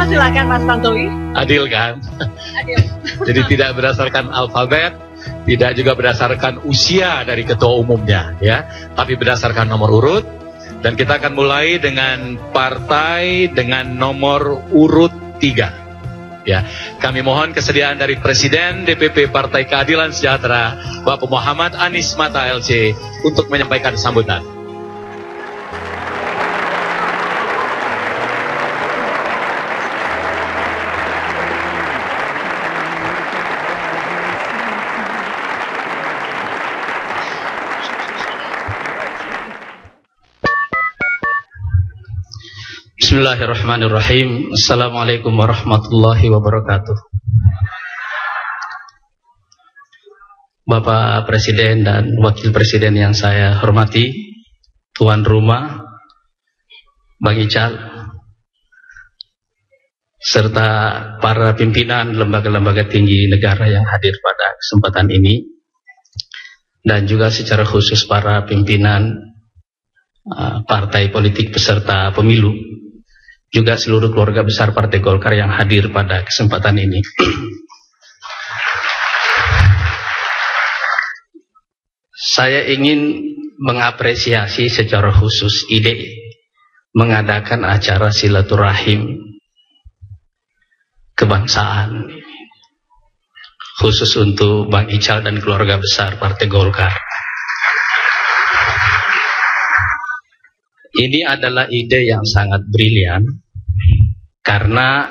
Silakan Mas Tantowi. Adil kan? Adil. Jadi tidak berdasarkan alfabet, tidak juga berdasarkan usia dari ketua umumnya, ya, tapi berdasarkan nomor urut. Dan kita akan mulai dengan partai dengan nomor urut 3. Ya, kami mohon kesediaan dari Presiden DPP Partai Keadilan Sejahtera, Bapak Muhammad Anies Mata LC, untuk menyampaikan sambutan. Bismillahirrahmanirrahim. Assalamualaikum warahmatullahi wabarakatuh. Bapak Presiden dan Wakil Presiden yang saya hormati, Tuan Rumah, Bang Ical, serta para pimpinan lembaga-lembaga tinggi negara yang hadir pada kesempatan ini, dan juga secara khusus para pimpinan partai politik peserta pemilu, juga seluruh keluarga besar Partai Golkar yang hadir pada kesempatan ini. Saya ingin mengapresiasi secara khusus ide mengadakan acara silaturahim kebangsaan khusus untuk Bang Ical dan keluarga besar Partai Golkar. Ini adalah ide yang sangat brilian, karena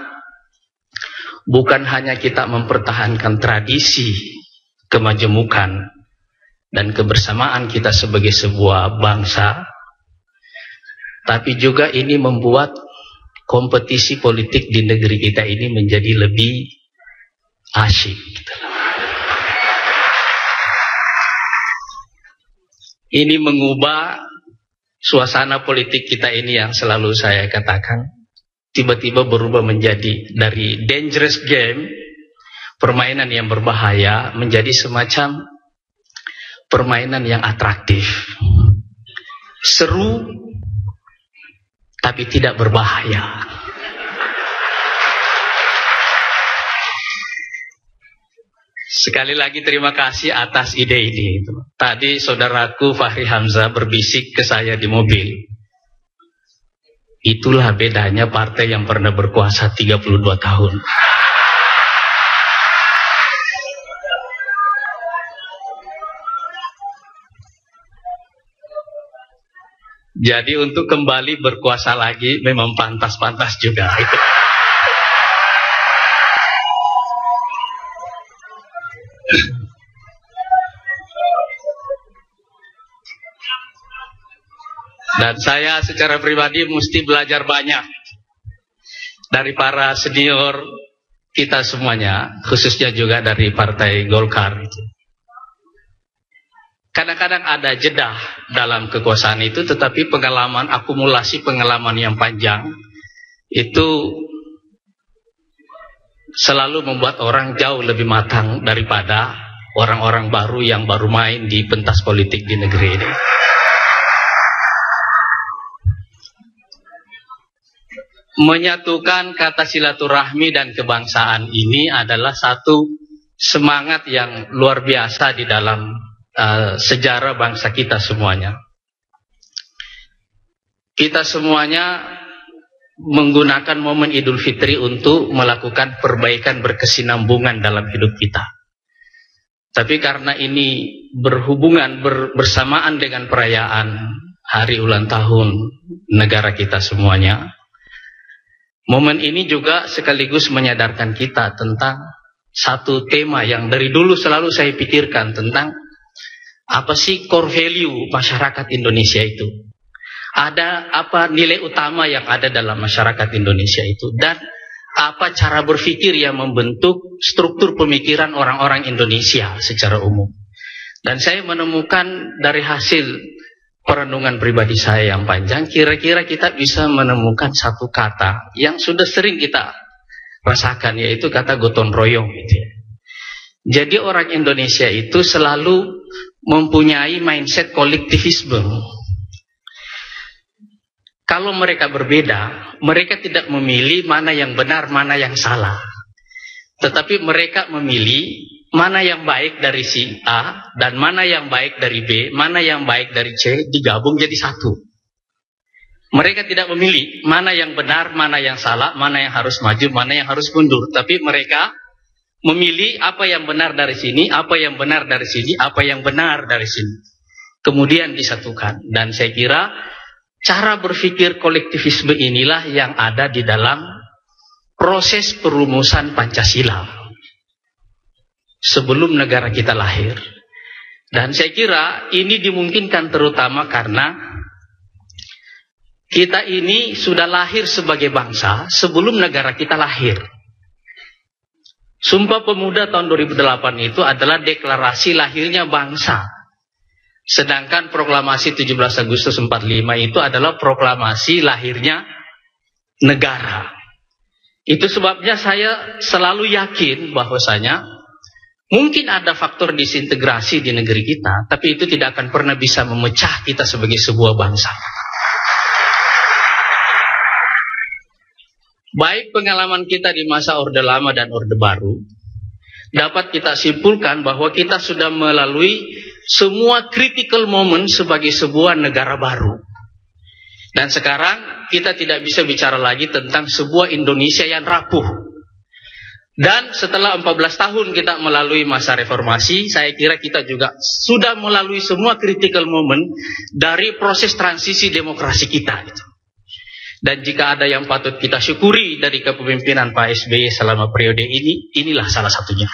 bukan hanya kita mempertahankan tradisi kemajemukan dan kebersamaan kita sebagai sebuah bangsa, tapi juga ini membuat kompetisi politik di negeri kita ini menjadi lebih asyik. Ini mengubah suasana politik kita ini yang selalu saya katakan tiba-tiba berubah menjadi dari dangerous game, permainan yang berbahaya, menjadi semacam permainan yang atraktif, seru tapi tidak berbahaya. Sekali lagi terima kasih atas ide ini. Tadi saudaraku Fahri Hamzah berbisik ke saya di mobil. Itulah bedanya partai yang pernah berkuasa 32 tahun. Jadi untuk kembali berkuasa lagi memang pantas-pantas juga. Dan saya secara pribadi mesti belajar banyak dari para senior kita semuanya, khususnya juga dari Partai Golkar. Kadang-kadang ada jeda dalam kekuasaan itu, tetapi pengalaman, akumulasi pengalaman yang panjang itu selalu membuat orang jauh lebih matang daripada orang-orang baru yang baru main di pentas politik di negeri ini. Menyatukan kata silaturahmi dan kebangsaan ini adalah satu semangat yang luar biasa di dalam sejarah bangsa kita semuanya. Kita semuanya menggunakan momen Idul Fitri untuk melakukan perbaikan berkesinambungan dalam hidup kita. Tapi karena ini berhubungan bersamaan dengan perayaan hari ulang tahun negara kita semuanya, momen ini juga sekaligus menyadarkan kita tentang satu tema yang dari dulu selalu saya pikirkan, tentang apa sih core value masyarakat Indonesia itu. Ada apa nilai utama yang ada dalam masyarakat Indonesia itu, dan apa cara berpikir yang membentuk struktur pemikiran orang-orang Indonesia secara umum. Dan saya menemukan dari hasil perenungan pribadi saya yang panjang, kira-kira kita bisa menemukan satu kata yang sudah sering kita rasakan, yaitu kata gotong royong gitu ya. Jadi orang Indonesia itu selalu mempunyai mindset kolektivisme. kalau mereka berbeda, mereka tidak memilih mana yang benar, mana yang salah. Tetapi mereka memilih mana yang baik dari si A dan mana yang baik dari B, mana yang baik dari C, digabung jadi satu. Mereka tidak memilih mana yang benar, mana yang salah, mana yang harus maju, mana yang harus mundur. Tapi mereka memilih apa yang benar dari sini, apa yang benar dari sini, apa yang benar dari sini. Kemudian disatukan. Dan saya kira cara berpikir kolektivisme inilah yang ada di dalam proses perumusan Pancasila sebelum negara kita lahir. Dan saya kira ini dimungkinkan terutama karena kita ini sudah lahir sebagai bangsa sebelum negara kita lahir. Sumpah Pemuda tahun 2008 itu adalah deklarasi lahirnya bangsa. Sedangkan proklamasi 17 Agustus 45 itu adalah proklamasi lahirnya negara. Itu sebabnya saya selalu yakin bahwasanya mungkin ada faktor disintegrasi di negeri kita, tapi itu tidak akan pernah bisa memecah kita sebagai sebuah bangsa. Baik pengalaman kita di masa Orde Lama dan Orde Baru, dapat kita simpulkan bahwa kita sudah melalui semua critical moment sebagai sebuah negara baru. Dan sekarang kita tidak bisa bicara lagi tentang sebuah Indonesia yang rapuh. Dan setelah 14 tahun kita melalui masa reformasi, saya kira kita juga sudah melalui semua critical moment dari proses transisi demokrasi kita. Dan jika ada yang patut kita syukuri dari kepemimpinan Pak SBY selama periode ini, inilah salah satunya.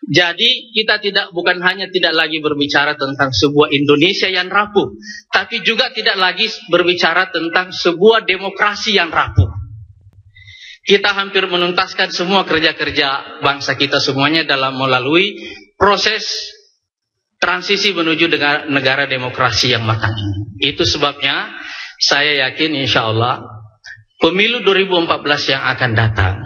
Jadi kita bukan hanya tidak lagi berbicara tentang sebuah Indonesia yang rapuh, tapi juga tidak lagi berbicara tentang sebuah demokrasi yang rapuh. Kita hampir menuntaskan semua kerja-kerja bangsa kita semuanya dalam melalui proses transisi menuju negara demokrasi yang matang ini. Itu sebabnya saya yakin insya Allah pemilu 2014 yang akan datang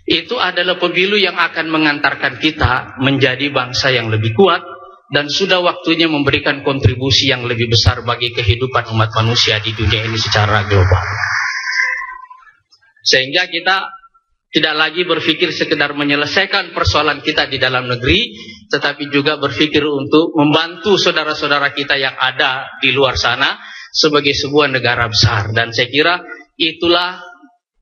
itu adalah pemilu yang akan mengantarkan kita menjadi bangsa yang lebih kuat dan sudah waktunya memberikan kontribusi yang lebih besar bagi kehidupan umat manusia di dunia ini secara global. Sehingga kita tidak lagi berpikir sekedar menyelesaikan persoalan kita di dalam negeri, tetapi juga berpikir untuk membantu saudara-saudara kita yang ada di luar sana sebagai sebuah negara besar. Dan saya kira itulah,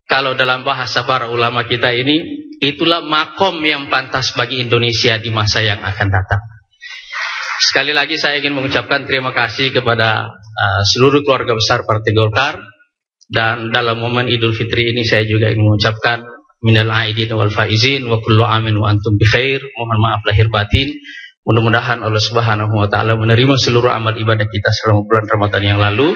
kalau dalam bahasa para ulama kita ini, itulah makom yang pantas bagi Indonesia di masa yang akan datang. Sekali lagi saya ingin mengucapkan terima kasih kepada seluruh keluarga besar Partai Golkar. Dan dalam momen Idul Fitri ini saya juga ingin mengucapkan minal aidin wal faizin wa kullu amin wa antum bi khair. Mohon maaf lahir batin. Mudah-mudahan Allah Subhanahu wa taala menerima seluruh amal ibadah kita selama bulan Ramadan yang lalu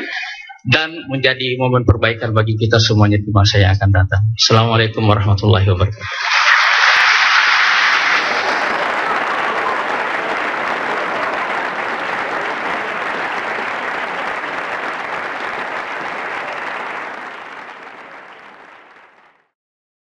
dan menjadi momen perbaikan bagi kita semuanya di masa yang akan datang. Assalamualaikum warahmatullahi wabarakatuh.